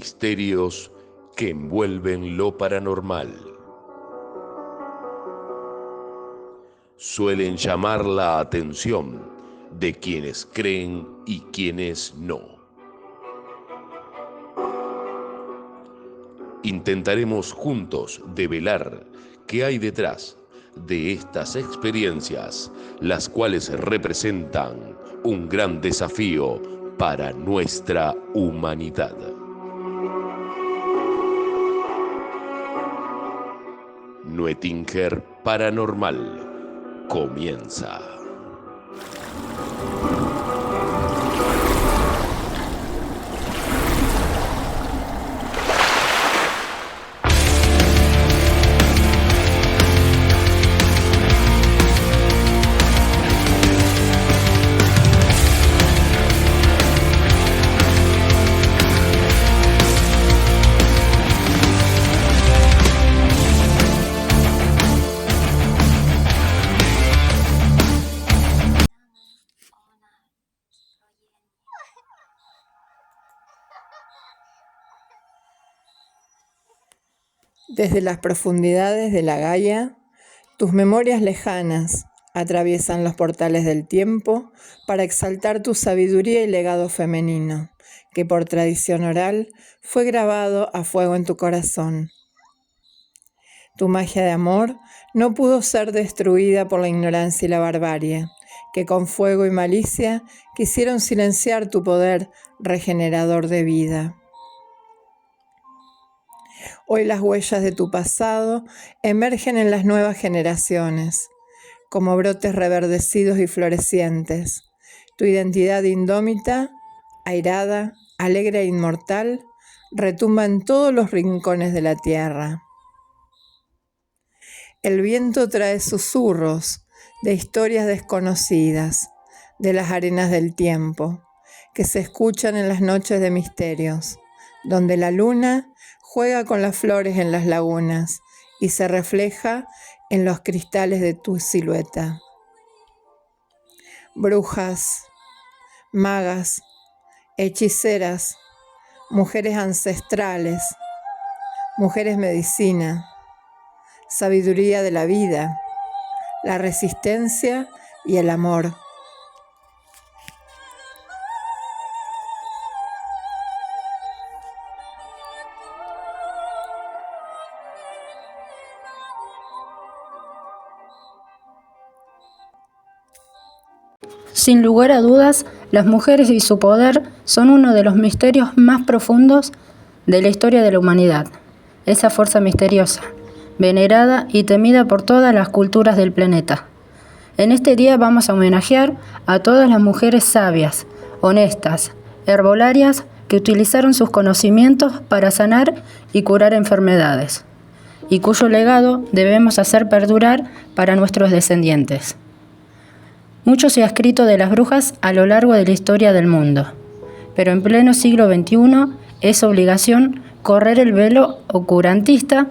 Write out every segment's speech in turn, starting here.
misterios que envuelven lo paranormal. Suelen llamar la atención de quienes creen y quienes no. Intentaremos juntos develar qué hay detrás de estas experiencias, las cuales representan un gran desafío para nuestra humanidad. Nuetinger Paranormal comienza. Desde las profundidades de la Gaia, tus memorias lejanas atraviesan los portales del tiempo para exaltar tu sabiduría y legado femenino, que por tradición oral fue grabado a fuego en tu corazón. Tu magia de amor no pudo ser destruida por la ignorancia y la barbarie, que con fuego y malicia quisieron silenciar tu poder regenerador de vida. Hoy las huellas de tu pasado emergen en las nuevas generaciones, como brotes reverdecidos y florecientes. Tu identidad indómita, airada, alegre e inmortal, retumba en todos los rincones de la tierra. El viento trae susurros de historias desconocidas, de las arenas del tiempo, que se escuchan en las noches de misterios, donde la luna juega con las flores en las lagunas y se refleja en los cristales de tu silueta. Brujas, magas, hechiceras, mujeres ancestrales, mujeres medicina, sabiduría de la vida, la resistencia y el amor. Sin lugar a dudas, las mujeres y su poder son uno de los misterios más profundos de la historia de la humanidad. Esa fuerza misteriosa, venerada y temida por todas las culturas del planeta. En este día vamos a homenajear a todas las mujeres sabias, honestas, herbolarias que utilizaron sus conocimientos para sanar y curar enfermedades, y cuyo legado debemos hacer perdurar para nuestros descendientes. Mucho se ha escrito de las brujas a lo largo de la historia del mundo, pero en pleno siglo XXI es obligación correr el velo oscurantista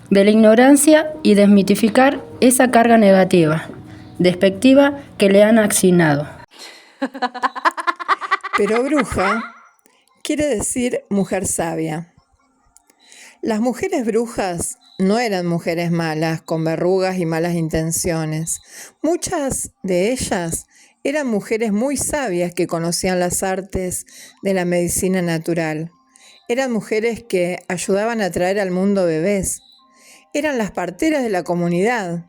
de la ignorancia y desmitificar esa carga negativa, despectiva que le han asignado. Pero bruja quiere decir mujer sabia. Las mujeres brujas no eran mujeres malas, con verrugas y malas intenciones. Muchas de ellas eran mujeres muy sabias que conocían las artes de la medicina natural. Eran mujeres que ayudaban a traer al mundo bebés. Eran las parteras de la comunidad.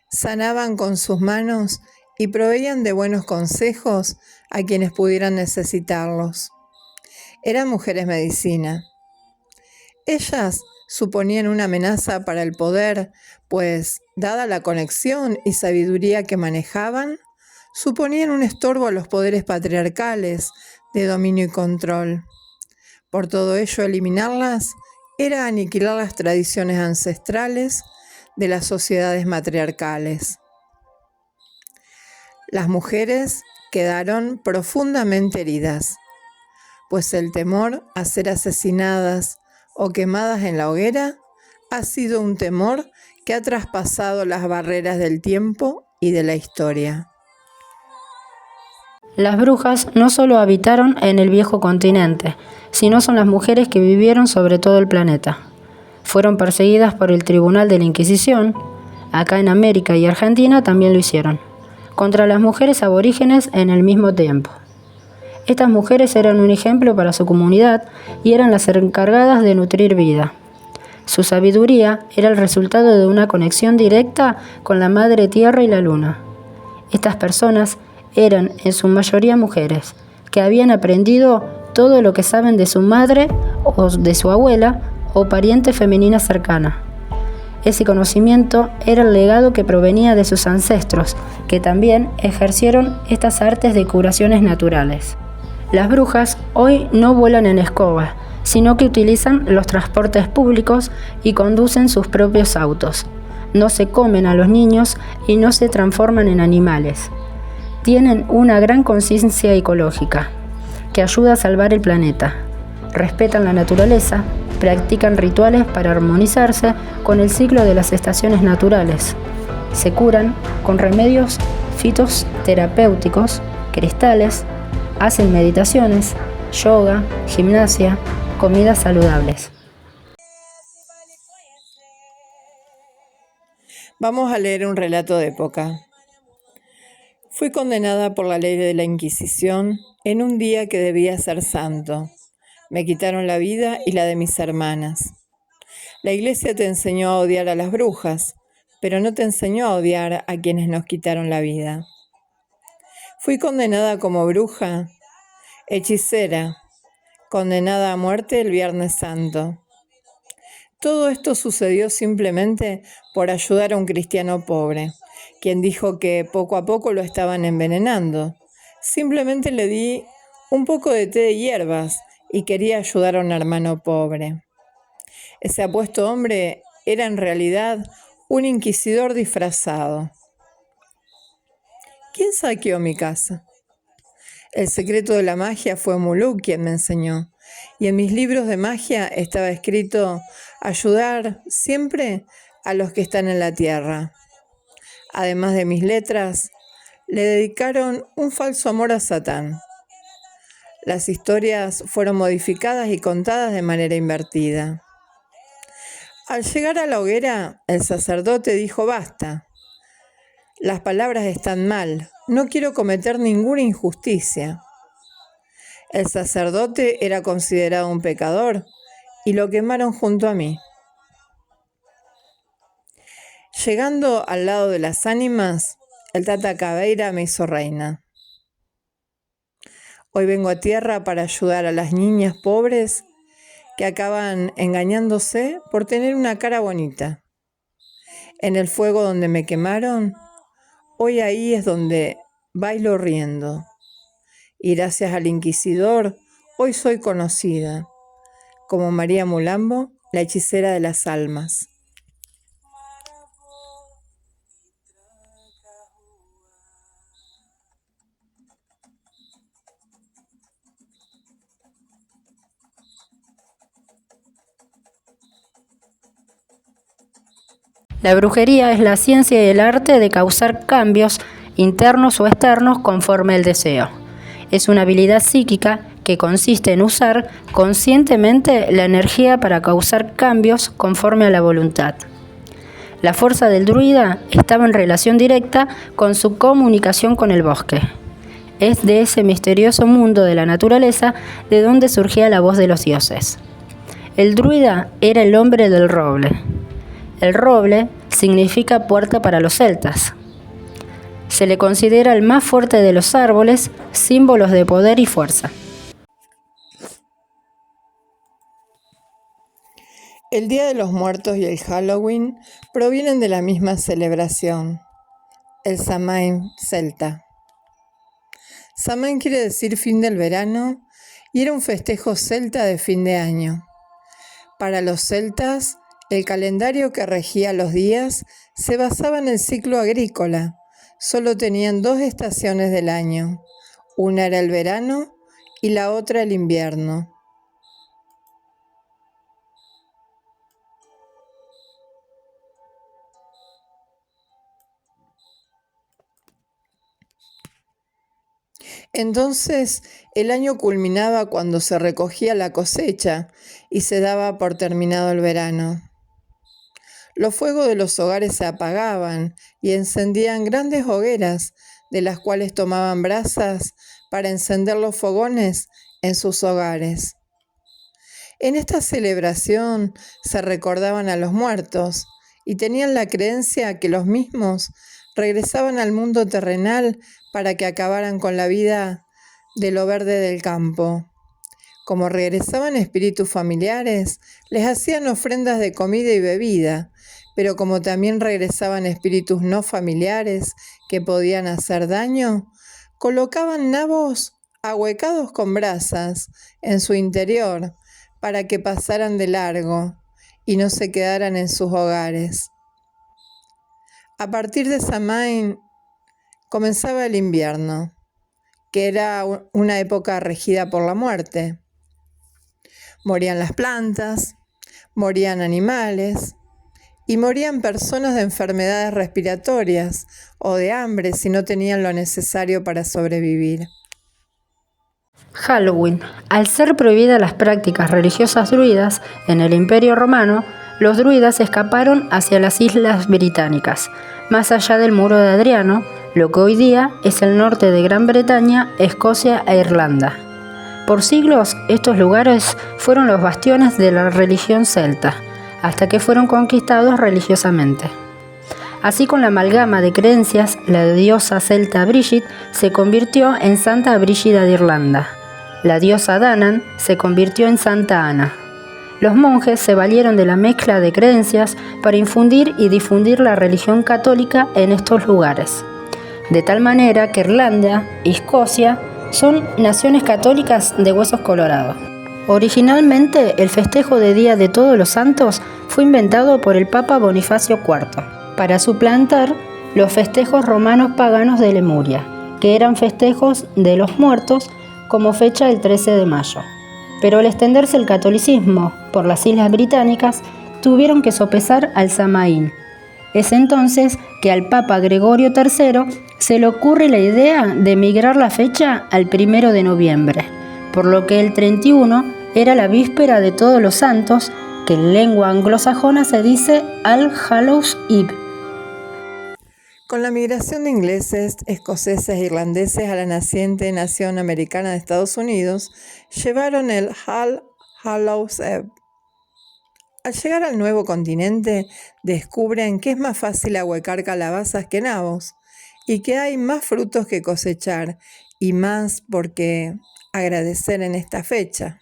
Sanaban con sus manos y proveían de buenos consejos a quienes pudieran necesitarlos. Eran mujeres medicina. Ellas suponían una amenaza para el poder, pues, dada la conexión y sabiduría que manejaban, suponían un estorbo a los poderes patriarcales de dominio y control. Por todo ello, eliminarlas era aniquilar las tradiciones ancestrales de las sociedades matriarcales. Las mujeres quedaron profundamente heridas, pues el temor a ser asesinadas o quemadas en la hoguera ha sido un temor que ha traspasado las barreras del tiempo y de la historia. Las brujas no solo habitaron en el viejo continente, sino son las mujeres que vivieron sobre todo el planeta. Fueron perseguidas por el Tribunal de la Inquisición. Acá en América y Argentina también lo hicieron, contra las mujeres aborígenes en el mismo tiempo. Estas mujeres eran un ejemplo para su comunidad y eran las encargadas de nutrir vida. Su sabiduría era el resultado de una conexión directa con la Madre Tierra y la Luna. Estas personas eran en su mayoría mujeres, que habían aprendido todo lo que saben de su madre o de su abuela o pariente femenina cercana. Ese conocimiento era el legado que provenía de sus ancestros, que también ejercieron estas artes de curaciones naturales. Las brujas hoy no vuelan en escoba, sino que utilizan los transportes públicos y conducen sus propios autos. No se comen a los niños y no se transforman en animales. Tienen una gran conciencia ecológica, que ayuda a salvar el planeta. Respetan la naturaleza, practican rituales para armonizarse con el ciclo de las estaciones naturales. Se curan con remedios fitoterapéuticos, cristales, hacen meditaciones, yoga, gimnasia, comidas saludables. Vamos a leer un relato de época. Fui condenada por la ley de la Inquisición en un día que debía ser santo. Me quitaron la vida y la de mis hermanas. La iglesia te enseñó a odiar a las brujas, pero no te enseñó a odiar a quienes nos quitaron la vida. Fui condenada como bruja, hechicera, condenada a muerte el Viernes Santo. Todo esto sucedió simplemente por ayudar a un cristiano pobre, quien dijo que poco a poco lo estaban envenenando. Simplemente le di un poco de té de hierbas y quería ayudar a un hermano pobre. Ese apuesto hombre era en realidad un inquisidor disfrazado. ¿Quién saqueó mi casa? El secreto de la magia fue Muluk quien me enseñó. Y en mis libros de magia estaba escrito ayudar siempre a los que están en la tierra. Además de mis letras, le dedicaron un falso amor a Satán. Las historias fueron modificadas y contadas de manera invertida. Al llegar a la hoguera, el sacerdote dijo: basta. Las palabras están mal. No quiero cometer ninguna injusticia. El sacerdote era considerado un pecador y lo quemaron junto a mí. Llegando al lado de las ánimas, el Tata Caveira me hizo reina. Hoy vengo a tierra para ayudar a las niñas pobres que acaban engañándose por tener una cara bonita. En el fuego donde me quemaron, hoy ahí es donde bailo riendo. Y gracias al inquisidor, hoy soy conocida como María Mulambo, la hechicera de las almas. La brujería es la ciencia y el arte de causar cambios internos o externos conforme el deseo. Es una habilidad psíquica que consiste en usar conscientemente la energía para causar cambios conforme a la voluntad. La fuerza del druida estaba en relación directa con su comunicación con el bosque. Es de ese misterioso mundo de la naturaleza de donde surgía la voz de los dioses. El druida era el hombre del roble. El roble significa puerta para los celtas. Se le considera el más fuerte de los árboles, símbolos de poder y fuerza. El Día de los Muertos y el Halloween provienen de la misma celebración, el Samhain celta. Samhain quiere decir fin del verano y era un festejo celta de fin de año. Para los celtas, el calendario que regía los días se basaba en el ciclo agrícola. Solo tenían 2 estaciones del año. Una era el verano y la otra el invierno. Entonces el año culminaba cuando se recogía la cosecha y se daba por terminado el verano. Los fuegos de los hogares se apagaban y encendían grandes hogueras, de las cuales tomaban brasas para encender los fogones en sus hogares. En esta celebración se recordaban a los muertos y tenían la creencia que los mismos regresaban al mundo terrenal para que acabaran con la vida de lo verde del campo. Como regresaban espíritus familiares, les hacían ofrendas de comida y bebida, pero como también regresaban espíritus no familiares que podían hacer daño, colocaban nabos ahuecados con brasas en su interior para que pasaran de largo y no se quedaran en sus hogares. A partir de Samhain comenzaba el invierno, que era una época regida por la muerte. Morían las plantas, morían animales y morían personas de enfermedades respiratorias o de hambre si no tenían lo necesario para sobrevivir. Halloween. Al ser prohibidas las prácticas religiosas druidas en el Imperio Romano, los druidas escaparon hacia las Islas Británicas, más allá del Muro de Adriano, lo que hoy día es el norte de Gran Bretaña, Escocia e Irlanda. Por siglos, estos lugares fueron los bastiones de la religión celta, hasta que fueron conquistados religiosamente. Así, con la amalgama de creencias, la diosa celta Brigid se convirtió en Santa Brígida de Irlanda. La diosa Danan se convirtió en Santa Ana. Los monjes se valieron de la mezcla de creencias para infundir y difundir la religión católica en estos lugares. De tal manera que Irlanda y Escocia son naciones católicas de huesos colorados. Originalmente, el festejo de Día de Todos los Santos fue inventado por el Papa Bonifacio IV para suplantar los festejos romanos paganos de Lemuria, que eran festejos de los muertos como fecha el 13 de mayo. Pero al extenderse el catolicismo por las Islas Británicas, tuvieron que sopesar al Samhain. Es entonces que al Papa Gregorio III se le ocurre la idea de migrar la fecha al 1 de noviembre, por lo que el 31 era la víspera de Todos los Santos, que en lengua anglosajona se dice All Hallows Eve. Con la migración de ingleses, escoceses e irlandeses a la naciente nación americana de Estados Unidos, llevaron el All Hallows Eve. Al llegar al nuevo continente, descubren que es más fácil ahuecar calabazas que nabos y que hay más frutos que cosechar y más por qué agradecer en esta fecha.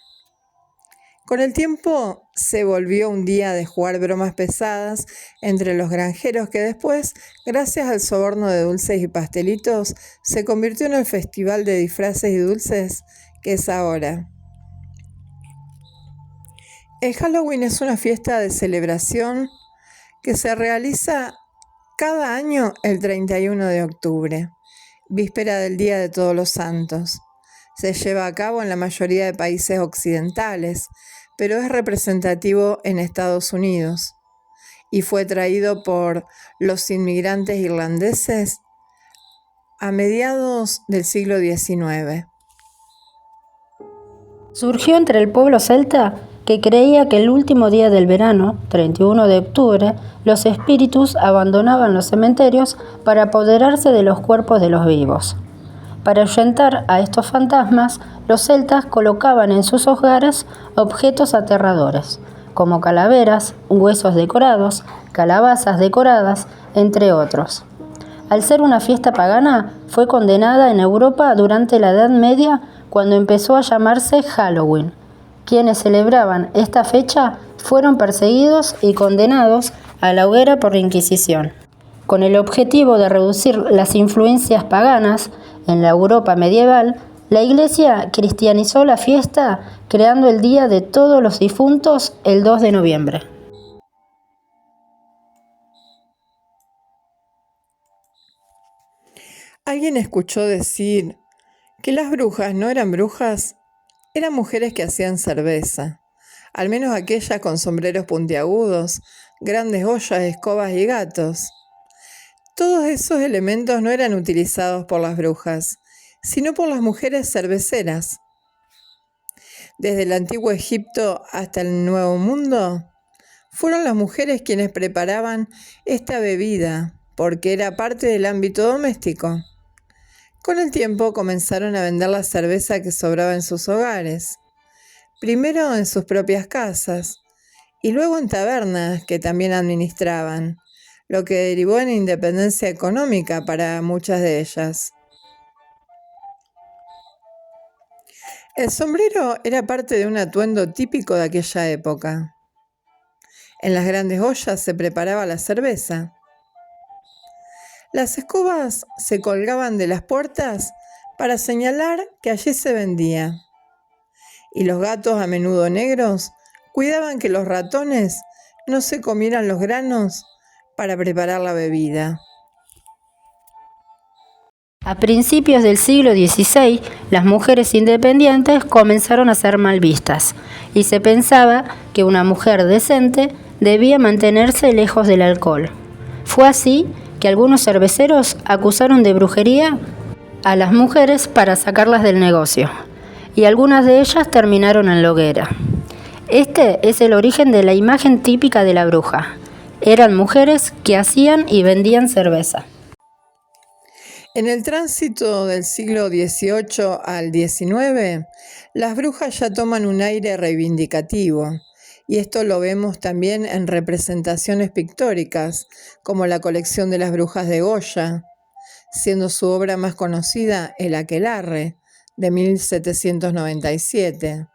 Con el tiempo se volvió un día de jugar bromas pesadas entre los granjeros que después, gracias al soborno de dulces y pastelitos, se convirtió en el festival de disfraces y dulces que es ahora. El Halloween es una fiesta de celebración que se realiza cada año el 31 de octubre, víspera del Día de Todos los Santos. Se lleva a cabo en la mayoría de países occidentales, pero es representativo en Estados Unidos y fue traído por los inmigrantes irlandeses a mediados del siglo XIX. Surgió entre el pueblo celta que creía que el último día del verano, 31 de octubre, los espíritus abandonaban los cementerios para apoderarse de los cuerpos de los vivos. Para ahuyentar a estos fantasmas, los celtas colocaban en sus hogares objetos aterradores, como calaveras, huesos decorados, calabazas decoradas, entre otros. Al ser una fiesta pagana, fue condenada en Europa durante la Edad Media, cuando empezó a llamarse Halloween. Quienes celebraban esta fecha fueron perseguidos y condenados a la hoguera por la Inquisición. Con el objetivo de reducir las influencias paganas en la Europa medieval, la Iglesia cristianizó la fiesta, creando el Día de Todos los Difuntos el 2 de noviembre. Alguien escuchó decir que las brujas no eran brujas, eran mujeres que hacían cerveza, al menos aquellas con sombreros puntiagudos, grandes ollas, escobas y gatos. Todos esos elementos no eran utilizados por las brujas, sino por las mujeres cerveceras. Desde el antiguo Egipto hasta el Nuevo Mundo, fueron las mujeres quienes preparaban esta bebida, porque era parte del ámbito doméstico. Con el tiempo comenzaron a vender la cerveza que sobraba en sus hogares, primero en sus propias casas y luego en tabernas que también administraban, lo que derivó en independencia económica para muchas de ellas. El sombrero era parte de un atuendo típico de aquella época. En las grandes ollas se preparaba la cerveza. Las escobas se colgaban de las puertas para señalar que allí se vendía. Y los gatos, a menudo negros, cuidaban que los ratones no se comieran los granos para preparar la bebida. A principios del siglo XVI, las mujeres independientes comenzaron a ser mal vistas y se pensaba que una mujer decente debía mantenerse lejos del alcohol. Fue así que algunos cerveceros acusaron de brujería a las mujeres para sacarlas del negocio, y algunas de ellas terminaron en la hoguera. Este es el origen de la imagen típica de la bruja. Eran mujeres que hacían y vendían cerveza. En el tránsito del siglo XVIII al XIX, las brujas ya toman un aire reivindicativo, y esto lo vemos también en representaciones pictóricas, como la colección de las brujas de Goya, siendo su obra más conocida El Aquelarre, de 1797,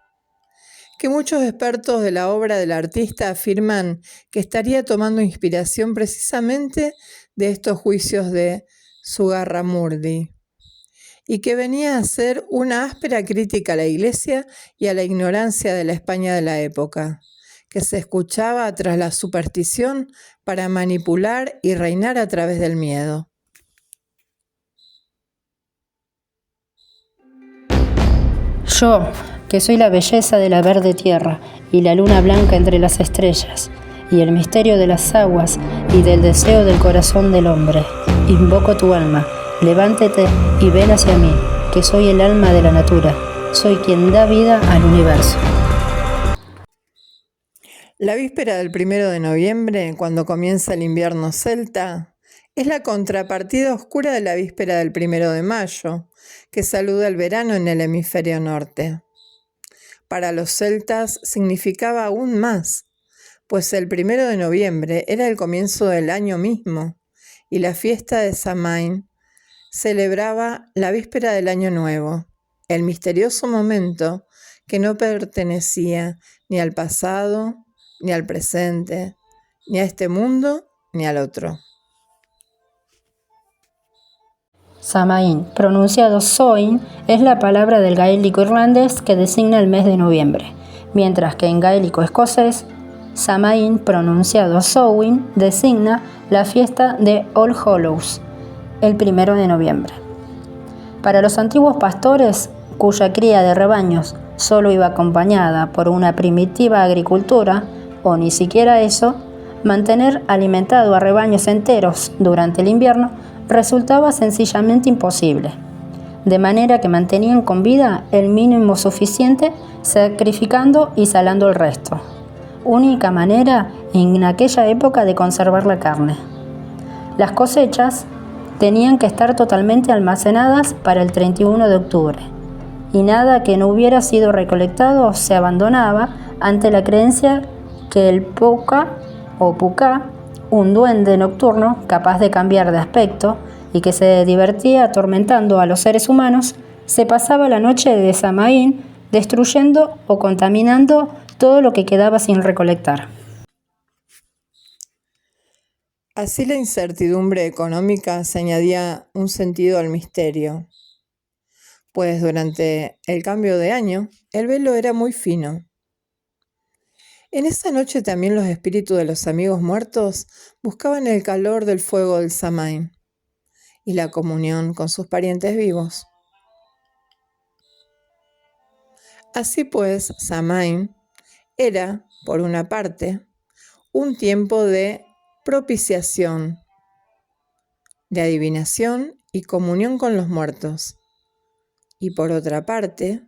que muchos expertos de la obra del artista afirman que estaría tomando inspiración precisamente de estos juicios de Zugarramurdi, y que venía a ser una áspera crítica a la Iglesia y a la ignorancia de la España de la época, que se escuchaba tras la superstición para manipular y reinar a través del miedo. Yo, que soy la belleza de la verde tierra y la luna blanca entre las estrellas, y el misterio de las aguas y del deseo del corazón del hombre, invoco tu alma, levántate y ven hacia mí, que soy el alma de la natura, soy quien da vida al universo. La víspera del 1 de noviembre, cuando comienza el invierno celta, es la contrapartida oscura de la víspera del 1 de mayo, que saluda el verano en el hemisferio norte. Para los celtas significaba aún más, pues el 1 de noviembre era el comienzo del año mismo, y la fiesta de Samaín celebraba la víspera del año nuevo, el misterioso momento que no pertenecía ni al pasado, ni al presente, ni a este mundo, ni al otro. Samaín, pronunciado Soin, es la palabra del gaélico irlandés que designa el mes de noviembre, mientras que en gaélico escocés, Samaín, pronunciado Samhain, designa la fiesta de All Hallows, el 1 de noviembre. Para los antiguos pastores, cuya cría de rebaños solo iba acompañada por una primitiva agricultura, o ni siquiera eso, mantener alimentado a rebaños enteros durante el invierno resultaba sencillamente imposible, de manera que mantenían con vida el mínimo suficiente, sacrificando y salando el resto, única manera en aquella época de conservar la carne. Las cosechas tenían que estar totalmente almacenadas para el 31 de octubre, y nada que no hubiera sido recolectado se abandonaba ante la creencia que el Puka o Pucá, un duende nocturno capaz de cambiar de aspecto y que se divertía atormentando a los seres humanos, se pasaba la noche de Samaín destruyendo o contaminando todo lo que quedaba sin recolectar. Así la incertidumbre económica se añadía un sentido al misterio, pues durante el cambio de año el velo era muy fino. En esa noche también los espíritus de los amigos muertos buscaban el calor del fuego del Samaín y la comunión con sus parientes vivos. Así pues, Samaín era, por una parte, un tiempo de propiciación, de adivinación y comunión con los muertos, y por otra parte,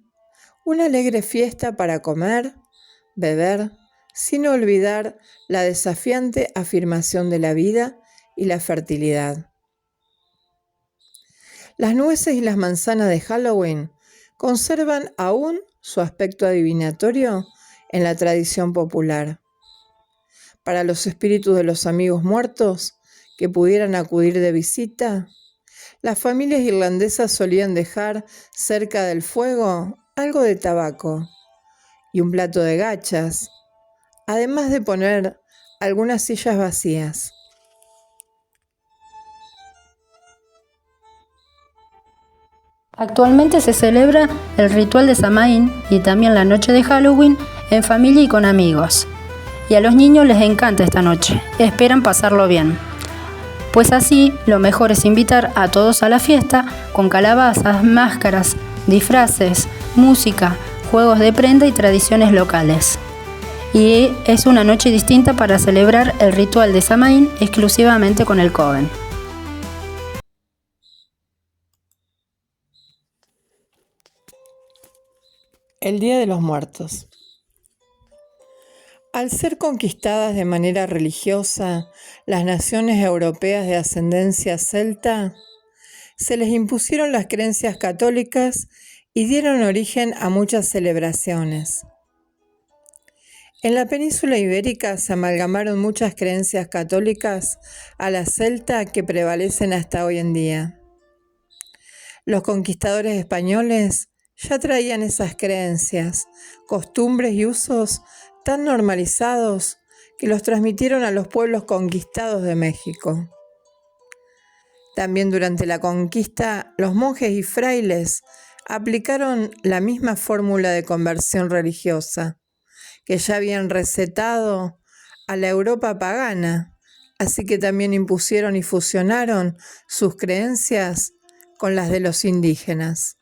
una alegre fiesta para comer, beber, sin olvidar la desafiante afirmación de la vida y la fertilidad. Las nueces y las manzanas de Halloween conservan aún su aspecto adivinatorio en la tradición popular. Para los espíritus de los amigos muertos que pudieran acudir de visita, las familias irlandesas solían dejar cerca del fuego algo de tabaco y un plato de gachas, además de poner algunas sillas vacías. Actualmente se celebra el ritual de Samhain y también la noche de Halloween en familia y con amigos. Y a los niños les encanta esta noche, esperan pasarlo bien. Pues así, lo mejor es invitar a todos a la fiesta con calabazas, máscaras, disfraces, música, juegos de prenda y tradiciones locales. Y es una noche distinta para celebrar el ritual de Samhain exclusivamente con el coven. El Día de los Muertos. Al ser conquistadas de manera religiosa las naciones europeas de ascendencia celta, se les impusieron las creencias católicas y dieron origen a muchas celebraciones. En la península ibérica se amalgamaron muchas creencias católicas a la celta que prevalecen hasta hoy en día. Los conquistadores españoles ya traían esas creencias, costumbres y usos tan normalizados que los transmitieron a los pueblos conquistados de México. También durante la conquista, los monjes y frailes aplicaron la misma fórmula de conversión religiosa que ya habían recetado a la Europa pagana, así que también impusieron y fusionaron sus creencias con las de los indígenas.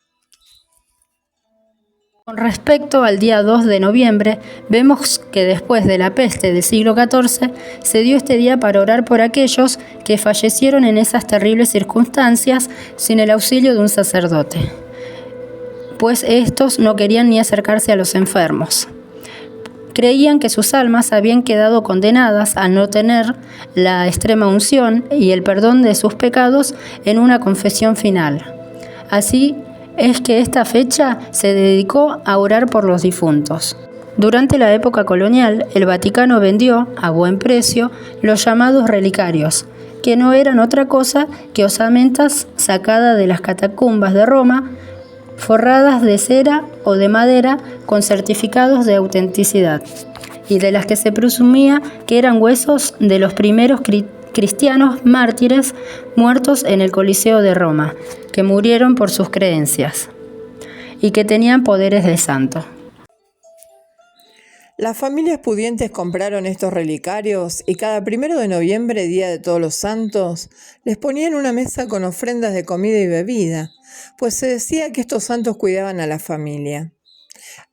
Con respecto al día 2 de noviembre, vemos que después de la peste del siglo XIV, se dio este día para orar por aquellos que fallecieron en esas terribles circunstancias sin el auxilio de un sacerdote, pues estos no querían ni acercarse a los enfermos. Creían que sus almas habían quedado condenadas al no tener la extrema unción y el perdón de sus pecados en una confesión final. Así es que esta fecha se dedicó a orar por los difuntos. Durante la época colonial, el Vaticano vendió, a buen precio, los llamados relicarios, que no eran otra cosa que osamentas sacadas de las catacumbas de Roma, forradas de cera o de madera con certificados de autenticidad, y de las que se presumía que eran huesos de los primeros cristianos mártires muertos en el Coliseo de Roma, que murieron por sus creencias y que tenían poderes de santo. Las familias pudientes compraron estos relicarios y cada 1 de noviembre, día de Todos los Santos, les ponían una mesa con ofrendas de comida y bebida, pues se decía que estos santos cuidaban a la familia.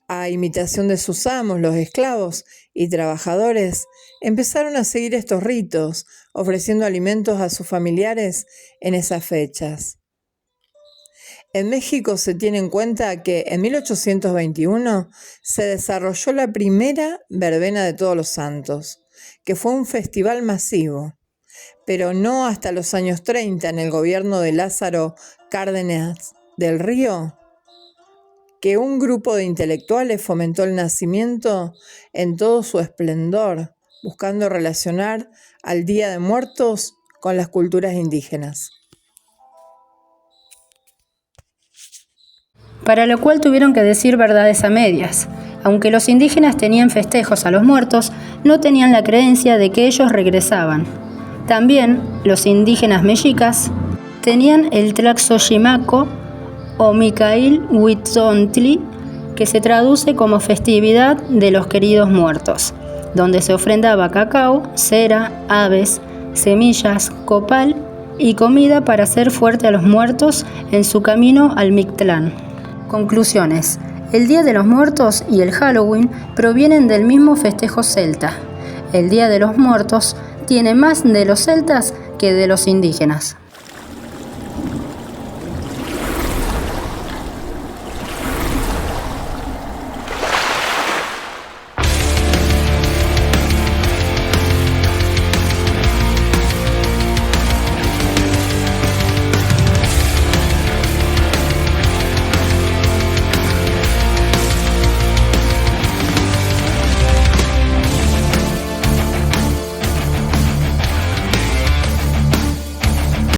A imitación de sus amos, los esclavos y trabajadores empezaron a seguir estos ritos, ofreciendo alimentos a sus familiares en esas fechas. En México se tiene en cuenta que en 1821 se desarrolló la primera verbena de Todos los Santos, que fue un festival masivo, pero no hasta los años 30 en el gobierno de Lázaro Cárdenas del Río, que un grupo de intelectuales fomentó el nacimiento en todo su esplendor, buscando relacionar al Día de Muertos con las culturas indígenas. Para lo cual tuvieron que decir verdades a medias. Aunque los indígenas tenían festejos a los muertos, no tenían la creencia de que ellos regresaban. También los indígenas mexicas tenían el Tlaxochimaco o Micail Huitzontli, que se traduce como festividad de los queridos muertos, donde se ofrendaba cacao, cera, aves, semillas, copal y comida para hacer fuerte a los muertos en su camino al Mictlán. Conclusiones. El Día de los Muertos y el Halloween provienen del mismo festejo celta. El Día de los Muertos tiene más de los celtas que de los indígenas.